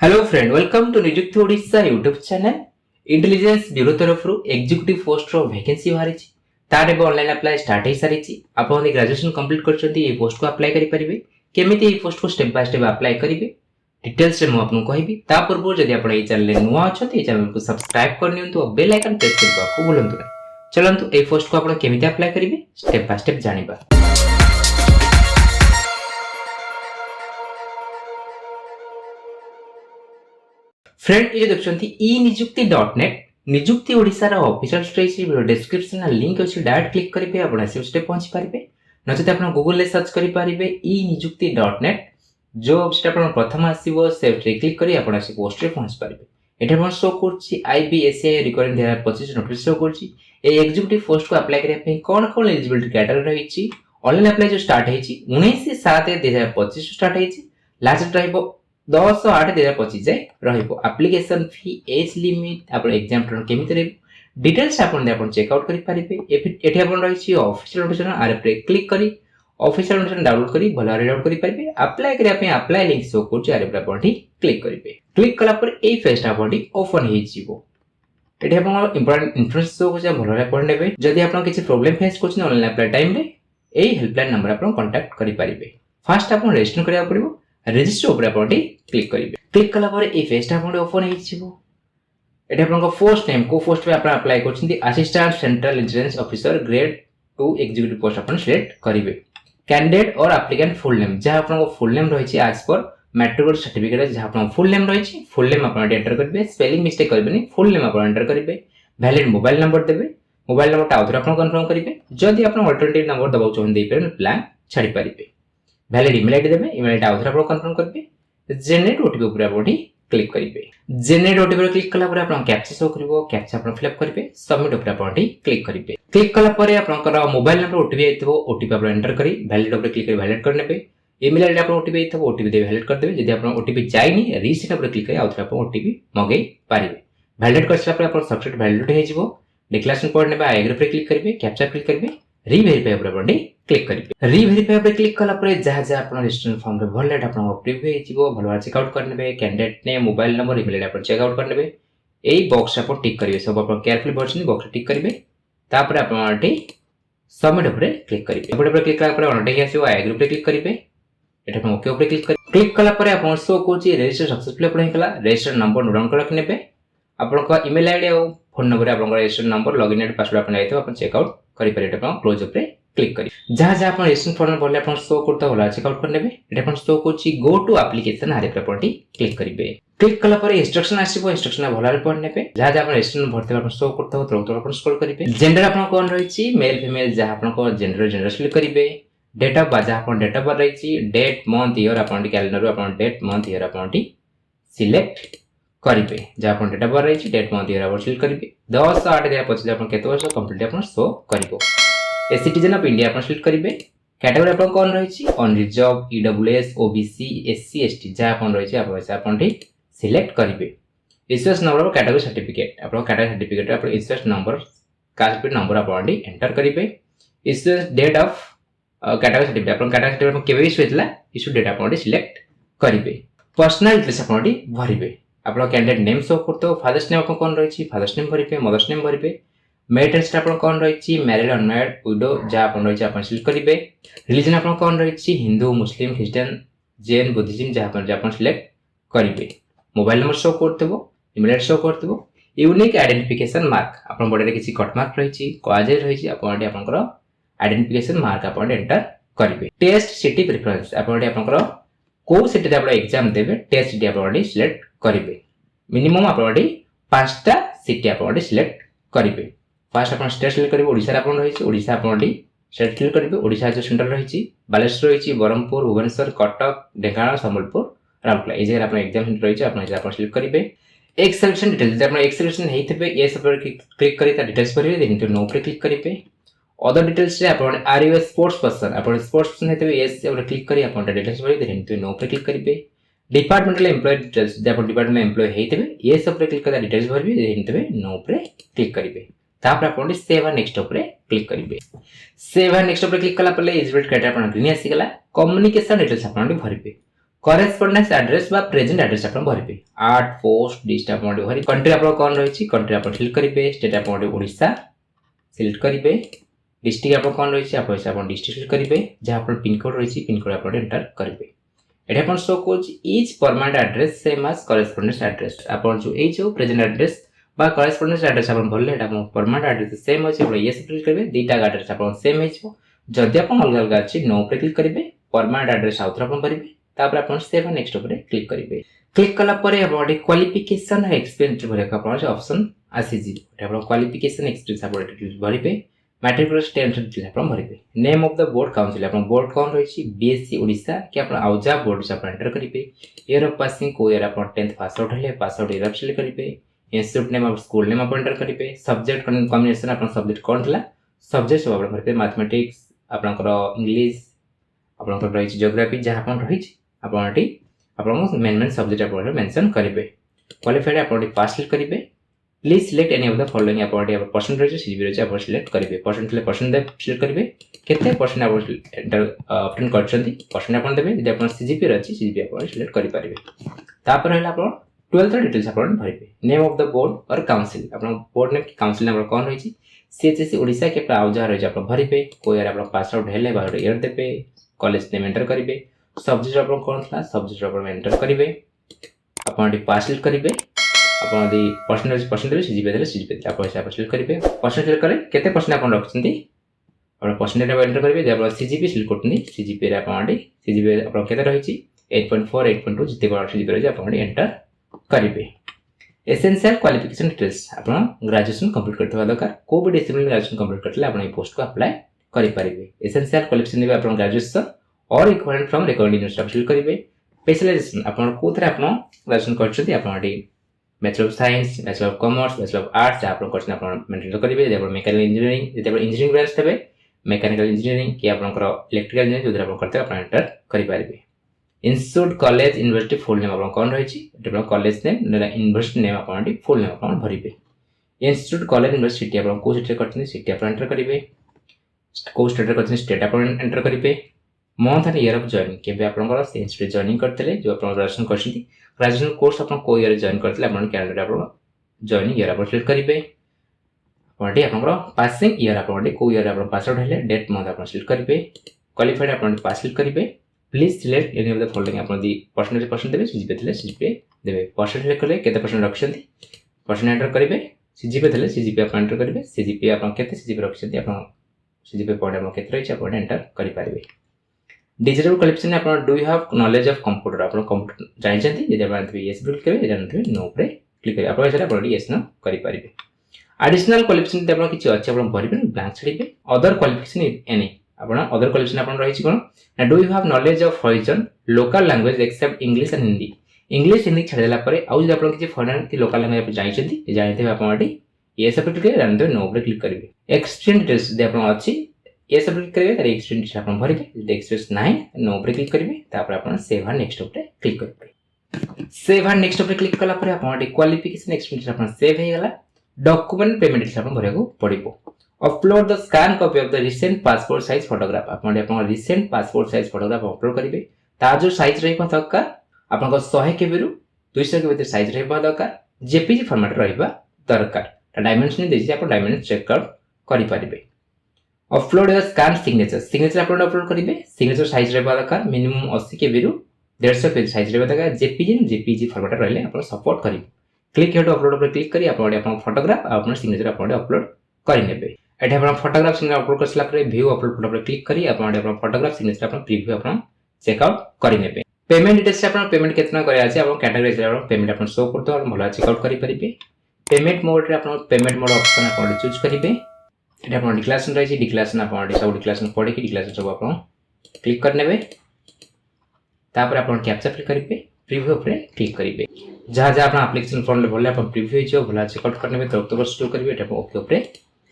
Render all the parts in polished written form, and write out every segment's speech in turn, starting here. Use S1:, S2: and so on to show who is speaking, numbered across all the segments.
S1: Hello friend, welcome to Nijukti Odisha YouTube channel. Intelligence bureau तरफ executive post रो vacancy बाहरी तार एवं ऑनलाइन अप्लाई स्टार्ट हो सारी। आप ग्रेजुएशन कंप्लीट करछंती ये पोस्ट को अप्लाई करि परिबे। केमिति ये पोस्ट को स्टेप बाय स्टेप अप्लाई करिवे डिटेल्स रे मु आपन कहबी। ता पूर्व जदि आपण ए चैनल रे नुवा अछंती ए चैनल को सब्सक्राइब कर नियंतु और बेल आइकन प्रेस करबा को भूलंतु नै। चलंतु ए पोस्ट को आपण केमिति अप्लाई करिवे स्टेप बाय स्टेप जानिबा। फ्रेंड ये देखते ई निजुक्ति.net निजुक्ति ओडिशा रा ऑफिशियल स्टेज डिस्क्रिप्शन लिंक अछि। डायरेक्ट क्लिक करिवे आपण से स्टेप पहुंच पारिबे। नचेत आपण गूगल ले सर्च करि पारिबे ई निजुक्ति.net जो वेबसाइट आपण प्रथम आसीबो से क्लिक करी आपण से पोस्ट रे पहुंच पारिबे। एठा आपण शो करछि IB ACIO requirement 2025 notice show करछि। ए एग्जीक्यूटिव पोस्ट को अप्लाई करिया पे कोन एलिजिबिलिटी कैटेगरी रहिछि। ऑनलाइन अप्लाई जो स्टार्ट हेछि 19/7/2025 स्टार्ट हेछि। लास्ट रहइबो 10/8/2025 जाए रहिबो। एप्लिकेशन फी एज लिमिट आपण एग्जाम टर्न केमिति रे डिटेल्स आपण चेक आउट करि पारिबे। एठी आपण रहिछि ऑफिशियल नोटिस आर पे क्लिक करी ऑफिशियल नोटिस डाउनलोड करी भला रीड आउट करि पारिबे। अप्लाई करिया पे अप्लाई लिंक शो करछि आर पे आपण क्लिक करिवे। क्लिक कला पर ए पेज आपण ओपन हे जिवो। एठी आपण इंपोर्टेंट इन्फॉर्मेशन शो करछि भला रे पढ नेबे। जदि आपण किछि प्रॉब्लम फेस करछि ऑनलाइन अप्लाई टाइम रे एई हेल्पलाइन नंबर आपण कांटेक्ट करि पारिबे। फर्स्ट आपण रजिस्टर करिया पड़िबो। रजिस्टर ऊपर आपण क्लिक करिवे। क्लिक कला पर ए पेज आपण ओपन हे जिवो। एठी आपण पोस्ट नेम को पोस्ट पे आपण अप्लाई करछिंती assistant central intelligence officer grade 2 executive post आपण सिलेक्ट करिवे। कैंडिडेट और एप्लीकेंट फुल नेम जहा आपण फुल नेम रहिछि एज पर मैट्रिक सर्टिफिकेट जहा आपण फुल नेम रहिछि फुल नेम आपण एंटर करिवे। स्पेलिंग मिस्टेक करबेनी फुल नेम आपण एंटर करिवे। वैलिड मोबाइल नंबर देबे। मोबाइल नंबर ता आउथर आपण कंफर्म करिवे। जदि आपण अल्टरनेटिव नंबर दबाउ चाहन देइ परन प्लान छाडी पारिबे। वैलिड ईमेल आईडी देबे। ईमेल आईडी आउथर आपण कंफर्म करिवे। जनरेट ओटीपी ऊपर आपण क्लिक करिवे। जनरेट ओटीपी ऊपर क्लिक कला पर आपण कैप्चा शो करिवो। कैप्चा आपण फिल अप करिवे। सबमिट ऊपर आपण क्लिक करिवे। क्लिक कला पर आपनकर मोबाइल नंबर ओटीपी आइतबो। ओटीपी आपण एंटर करी वैलिड ऊपर क्लिक करी वैलिड कर नेबे। ईमेल आईडी आपण ओटीपी आइतबो। ओटीपी दे वैलिड कर देबे। जदि आपण ओटीपी जाइनी रीसेट ऊपर क्लिक करी आउथर आपण ओटीपी मगै पारिबे। वैलिड करसला पर आपण सक्सेस वैलिड हे जिवो। डिक्लेरेशन कोड नेबे आई एग्री पर क्लिक करिवे। कैप्चा क्लिक करिवे। रीवेरीफाई ऊपर आपण क्लिक करिवे। रीवेरीफाई ऊपर क्लिक कला पर जहा जहा आपण रजिस्ट्रेशन फॉर्म रे भरलेट आपण अप्रूव हे जिवो। भलवा चेक आउट कर नेबे। कैंडिडेट ने मोबाइल नंबर ईमेल आईडी आपण चेक आउट कर नेबे। एई बॉक्स आपण टिक करिवे। सब आपण केयरफुली बॉक्स टिक करिवे। तापर आपण सबमिट ऊपर क्लिक करिवे। एपटे ऊपर क्लिक कला पर ऑनलाइन आसीबो। आई एग्री पर क्लिक करिवे। एटा आपण ओके ऊपर क्लिक कला पर आपण शो कोची रजिस्टर सक्सेसफुली आपण हेकला। रजिस्टर नंबर नोट डाउन कर रख नेबे। आपन ईमेल आईडी और फोन नंबर आपन register number login ID password आपण आइतो आपण चेक आउट करि परिबे। आपण क्लोज ऊपर क्लिक करी जहां जहां आपण रजिस्ट्रेशन फॉर्म भरले आपण शो करता होला चेक आउट कर नेबे। एटा आपण शो कोची गो टू एप्लीकेशन आरे पर आपण क्लिक करिवे। क्लिक कला पर इंस्ट्रक्शन आसीबो। इंस्ट्रक्शन भलारे पढ नेबे। जहां जहां आपण रजिस्ट्रेशन भरते आपण शो करता हो तो आपण स्क्रॉल करिवे। जेंडर आपण कोन रहिछि मेल फीमेल जहां आपण को जेंडर सिलेक्ट करिवे। डेट ऑफ बर्थ जहां आपण डेट ऑफ बर्थ रहिछि डेट मंथ ईयर आपण कैलेंडर आपण डेट मंथ ईयर आपण सिलेक्ट करिवे। जहां आपण डेट ऑफ बर्थ रहिछि डेट मंथ ईयर आपण सिलेक्ट करिवे। 10/8/2025 आपण केते वर्ष कंप्लीट आपण शो करिवो। ए सिटीजन ऑफ इंडिया आपण सिलेक्ट करिवे। कैटेगरी आपण कोन रहिछि unreserve EWS OBC SC ST जहां आपण रहिछि आपण सिलेक्ट करिवे। Issuers number of category certificate आपण कैटेगरी सर्टिफिकेट आपण इश्यूअर्स नंबर कास्ट नंबर आपण एंटर करिवे। Issuer's date of category certificate आपण कैटेगरी सर्टिफिकेट केबे इश्यू हेतला इश्यू डेट आपण सिलेक्ट करिवे। पर्सनल डिटेल्स आपण भरिवे। आपण कैंडिडेट नेम शो करतो। फादर्स नेम आपण कोन रहिछि फादर्स नेम भरिवे। मदर्स नेम भरिवे। मैरिटल स्टेटस आपण कोन रहिछि मैरिड अनमैरिड विडो जहां आपण रहिछि आपण सिलेक्ट करिवे। रिलीजन आपण कोन रहिछि Hindu Muslim Christian Jain Buddhism जहां आपण सिलेक्ट करिवे। मोबाइल नंबर शो करतबो। ईमेल आईडी शो करतबो। यूनिक आइडेंटिफिकेशन मार्क आपण बॉडी रे किछि कट मार्क रहिछि क्वाजे रहिछि आपण आपनकर आइडेंटिफिकेशन मार्क आपण एंटर करिवे। टेस्ट सिटी प्रेफरेंस आपण आपनकर को सिटी रे आपण एग्जाम देबे टेस्ट सिटी आपण सिलेक्ट करिवे। मिनिमम आपण 5टा सिटी आपण सिलेक्ट करिवे। फर्स्ट आपण स्टेट सिलेक्ट करिवे। ओडिसा आपण रहिछि ओडिसा आपण स्टेट सिलेक्ट करिवे। ओडिसा जो सेंटर रहिछि बालेश्वर रहिछि बरहमपुर भुवनेश्वर कटक ढेंकानाल संबलपुर राउरकेला ए जगह आपण एग्जाम सेंटर रहिछि आपण सिलेक्ट करिवे। एक सिलेक्शन डिटेल्स जब आपण एक सिलेक्शन हेइतबे यस पर क्लिक करी ता डिटेल्स भरिवे। देन टू नो पर क्लिक करिवे। अदर डिटेल्स रे आपण आर यू स्पोर्ट्स पर्सन आपण स्पोर्ट्स पर्सन हेतबे यस पर क्लिक करी आपण डिटेल्स भरिवे। देन टू नो पर क्लिक करिवे। डिपार्टमेंटल एम्प्लॉय डिटेल्स जब आपण डिपार्टमेंटल एम्प्लॉय हेइतबे यस पर क्लिक करी डिटेल्स भरिवे। देन टू नो पर क्लिक करिवे। तापर आपण सेव एंड नेक्स्ट ऊपर क्लिक करिवे। सेव एंड नेक्स्ट ऊपर क्लिक कला पले एलिजिबिलिटी क्राइटेरिया आपण ग्रीन आसी गला। कम्युनिकेशन डिटेल्स आपण भरिवे। करेस्पोंडेंस एड्रेस बा प्रेजेंट एड्रेस आपण भरिबे आर्ट पोस्ट डिस्ट आपण भरि कंट्री आपण कोन रहिछि कंट्री आपण सिलेक्ट करिवे स्टेट आपण ओडिशा सिलेक्ट करिवे डिस्ट्रिक्ट आपण कोन रहिछि आपण डिस्ट्रिक्ट सिलेक्ट करिवे जे आपण पिन कोड रहिछि पिन कोड आपण एंटर करिवे एटा आपण शो कोच is permanent address same as correspondence address आपण जो प्रेजेंट एड्रेस बा करेस्पोंडेंस एड्रेस आपण भरले एटा आपण परमानेंट एड्रेस सेम अछि आपण यस क्लिक करिवे दीटा एड्रेस आपण सेम हिजो जदि आपण अलग अलग अछि नो पे क्लिक करिवे परमानेंट एड्रेस आउथरा आपण भरिवे तापर आपण सेव नेक्स्ट ऊपर क्लिक करिवे क्लिक कला परे आपण क्वालिफिकेशन और एक्सपीरियंस भरे का आपण ऑप्शन आसीजी आपण क्वालिफिकेशन एक्सपीरियंस आपण भरिवे मैट्रिक प्लस 10 दिले आपण भरिवे name of the board council आपण बोर्ड कोन रहिछि बीएससी ओडिशा कि आपण आउजा बोर्ड से आपण एंटर करिवे ईयर ऑफ पासिंग को ईयर आपण 10th पास आउट हले पास आउट ईयर सिलेक्ट करिवे institute name of school name आपण एंटर करिवे सब्जेक्ट कॉम्बिनेशन आपण सब्जेक्ट कोन थला सब्जेक्ट सब आपण भरिवे मैथमेटिक्स आपनकर इंग्लिश आपनकर रहिछि ज्योग्राफी जहा आपण रहिछि आपनटी आपन मेन सब्जेक्ट आपण मेंशन करिवे क्वालिफाइड आपण पास सिलेक्ट करिवे please select any of the following आपण परसेंट रहिछि सीजीपी रहिछि आपण सिलेक्ट करिवे परसेंट ले परसेंट दे सिलेक्ट करिवे केते परसेंट आपण एंटर ऑप्शन करछंती परसेंट आपण देबे जदि आपण सीजीपी रहिछि सीजीपी आपण सिलेक्ट करि परिवे तापर हैला आपण 12th डिटेल्स आपण भरिवे नेम ऑफ द बोर्ड और काउंसिल आपण बोर्ड नेम काउंसिल नेम कोन रहिछि सीएचएससी ओडिशा के आउजा रहिछि आपण भरिवे को ईयर आपण पास आउट हेले बा ईयर देबे कॉलेज नेम एंटर करिवे सब्जेक्ट आपण कोन थला सब्जेक्ट आपण एंटर करिवे आपण पास सिलेक्ट करिवे आपण दी परसेंटेज सीजीपी देले सीजीपी आपण सिलेक्ट करिवे परसेंट सिलेक्ट करे केते परसेंट आपण रखछंती आपण परसेंटेज एंटर करिवे जे आपण सीजीपी सिलेक्ट करतनी सीजीपी रे आपण सीजीपी आपण केते रहिछि 8.4 8.2 जिते बड़ सीजीपी रहिछि आपण एंटर करिवे एसेंशियल क्वालिफिकेशन डिटेल्स आपण ग्रेजुएशन कंप्लीट करथवा दरकार को भी डिसिप्लिन ग्रेजुएशन कंप्लीट करथले आपण ए पोस्ट को अप्लाई करि परिवे एसेंशियल क्वालिफिकेशन देबे आपण ग्रेजुएशन और इक्विवेलेंट फ्रॉम रिकॉग्निशन यूनिवर्सिटी करिवे स्पेशलाइजेशन आपण कोथरे आपण ग्रेजुएशन करछथि आपण bachelor of science bachelor of commerce bachelor of arts आपण करछन आपण मेंटेन करिवे जे आपण मैकेनिकल इंजीनियरिंग जे आपण इंजीनियरिंग ब्रांच तबे मैकेनिकल इंजीनियरिंग कि आपनकर इलेक्ट्रिकल इंजीनियरिंग जोदरा आपण करते आपण एंटर करि परिवे institute college university full name आपण कोन रहिछि एटा कॉलेज नेम नेला यूनिवर्सिटी नेम आपण फुल नेम आपण भरिवे इंस्टीट्यूट कॉलेज यूनिवर्सिटी आपण को सिटी करछन सिटी आपण एंटर करिवे को स्टेट करछन स्टेट आपण एंटर करिवे month and year of joining केबे आपनकर से इंस्टीट्यूट जॉइनिंग करतले जो आपण ग्रेजुएशन करछथि ग्रेजुएशन कोर्स अपन को ईयर जॉइन करतले आपण कैलेंडर आपण जॉइनिंग ईयर आपण सिलेक्ट करिवे आपनटी आपनकर पासिंग ईयर आपनटी को ईयर आपण पास आउट हेले डेट मंथ आपण सिलेक्ट करिवे क्वालिफाइड आपण पास सिलेक्ट करिवे please select any of the following आपण दी परसेंट देबे सीजीपी देले सीजीपी देबे परसेंट सिलेक्ट करले केते परसेंट रखछथि परसेंट एंटर करिवे सीजीपी देले सीजीपी आपण एंटर करिवे सीजीपी आपण केते सीजीपी रखछथि आपण सीजीपी पॉइंट आपण केते रहिछि आपण एंटर करि परिवे डिजिटल क्वालिफिकेशन आपण do you have knowledge of computer आपण कंप्यूटर जानिछथि जे आपण यस क्लिक करिवे जानथि नो पे क्लिक करिवे आपण सेटा आपण यस नो करि परिवे एडिशनल क्वालिफिकेशन ते आपण किछि अछि आपण भरिबे ब्लैंक छडिबे अदर क्वालिफिकेशन एनी आपण अदर क्वालिफिकेशन आपण रहिछि कोन ना do you have knowledge of foreign local language except English and Hindi English Hindi छडेला परे आउ जे आपण किछि फॉरेन कि लोकल लैंग्वेज आपण जानिछथि जानथि आपण अडी यस पे क्लिक करिवे जानथि नो पे क्लिक करिवे एक्सटेंड डिटेल्स दे आपण अछि ये सब क्लिक करिवे तार एक्सटेंड आपण भरिबे जे एक्सप्रेस नाही नो पे क्लिक करिवे तापर आपण सेव एंड नेक्स्ट पे क्लिक करिवे सेव एंड नेक्स्ट पे क्लिक कला परे आपण क्वालिफिकेशन एक्सपेरियंस आपण सेव हे गला डॉक्यूमेंट पेमेंट डिटेल्स आपण भरियाको पडिबो upload the scan copy of the recent passport size photograph आपण recent passport size photograph upload करिवे ता जो साइज रहबा दरकार आपण 100 केबी रु 200 केबी साइज रहबा दरकार जेपीजी फॉर्मेट रहबा दरकार डायमेंशन देछि आपण डायमेंशन चेक आउट करि परिबे अपलोड द स्कैन सिग्नेचर आपण अपलोड करिवे सिग्नेचर साइज रहबा दरकार मिनिमम 80 केबी रु 150 पेज साइज रहबा दरकार जेपीजी फॉर्मेट रहले आपण सपोर्ट करिवे क्लिक हेड अपलोड पर क्लिक करी आपण फोटोग्राफ आपण सिग्नेचर आपण अपलोड करि नेबे एठे आपण फोटोग्राफ सिग्नेचर अपलोड करसला परे व्यू अपलोड फोटो पर क्लिक करी आपण फोटोग्राफ सिग्नेचर आपण प्रीव्यू आपण चेक आउट करि नेबे पेमेंट डिटेल्स आपण पेमेंट केतना करे अछि आपण कैटेगरी आपण पेमेंट आपण शो करतो और भला चेक आउट करि परिबे पेमेंट मोड रे आपण पेमेंट मोड ऑप्शन आपण चूज करिवे एटा आपण डिक्लेरेशन रही डिक्लेरेशन आपण सब डिक्लेरेशन पढे कि डिक्लेरेशन सब आपण क्लिक कर नेबे तापर आपण कैप्चा फिल करिवे प्रीव्यू पर क्लिक करिवे जहां जहां आपण एप्लीकेशन फॉर्म ले भले आपण प्रीव्यू हिजो भला चेक आउट कर नेबे तो स्टोर करिवे एटा ओके ऊपर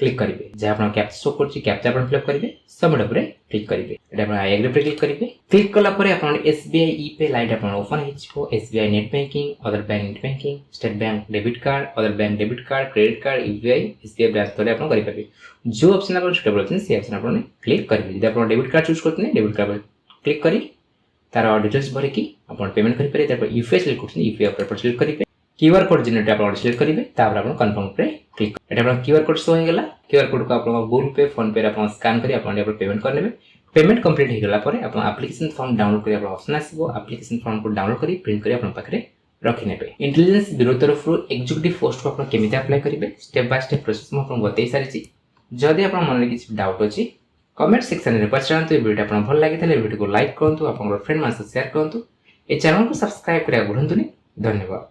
S1: क्लिक करिवे जे आपण कैप्चा शो करछि कैप्चा आपण फिल करिवे सबमिट ऊपर क्लिक करिवे एटा आपण आई एग्री पर क्लिक करिवे क्लिक कला परे आपण एसबीआई ई पे लाइट आपण ओपन हिजो SBI net banking other bank net banking state bank debit card other bank debit card credit card UPI SBI branch तोरे आपण करि परिबे जो ऑप्शन आपण सुटेबल अछि से ऑप्शन आपण क्लिक करिवे जे आपण डेबिट कार्ड चूज करतने डेबिट कार्ड क्लिक करी तार डिटेल्स भरिकी आपण पेमेंट करि पारे तापर यूपीआई सिलेक्ट करछन यूपीआई ऑपरेटर सिलेक्ट करिवे क्यूआर कोड जनरेट आपण सिलेक्ट करिवे तापर आपण कंफर्म पे क्लिक एटा आपण क्यूआर कोड शो हो गेला क्यूआर कोड को आपण गूगल पे फोन पे आपण स्कैन करी आपण पेमेंट कर लेबे पेमेंट कंप्लीट हो गेला परे आपण एप्लीकेशन फॉर्म डाउनलोड करी आपण ऑप्शन आसीबो एप्लीकेशन फॉर्म को डाउनलोड करी प्रिंट करी आपण पाखरे रखि नेबे इंटेलिजेंस ब्यूरो तरफ एग्जीक्यूटिव पोस्ट को आपण केमिति अप्लाई करिवे स्टेप बाय स्टेप प्रोसेस म आपण बतै सारिछि जदि आपण मन में किछ डाउट अछि कमेंट सेक्शन रे पछांतु ए वीडियो आपण भल लागितले वीडियो को लाइक करंतु आपण फ्रेंड मान से शेयर करंतु ए चैनल को सब्सक्राइब करिया भूलंतुनी धन्यवाद।